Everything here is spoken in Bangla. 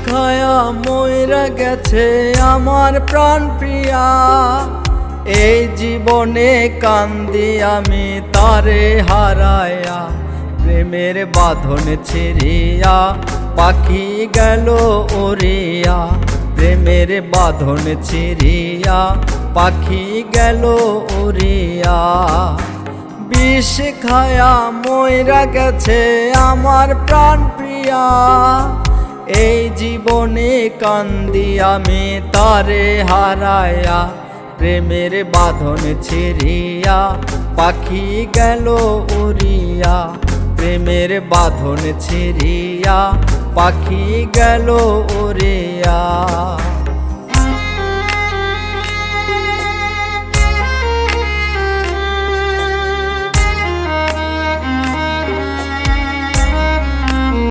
খায়া মইরা গেছে আমার প্রাণ প্রিয়া। এই জীবনে কান্দি আমি তারে হারায়া, প্রেমের বাঁধন ছিঁড়িয়া পাখি গেল উড়িয়া। প্রেমের বাঁধন ছিঁড়িয়া পাখি গেল উড়িয়া। বিষ খায়া মইরা গেছে আমার প্রাণ প্রিয়া। এই জীবনে কান্দি আমি তারে হারায়া, প্রেমের বাঁধন ছিঁড়িয়া পাখি গেল উড়িয়া। প্রেমের বাঁধন ছিঁড়িয়া পাখি গেল উড়িয়া।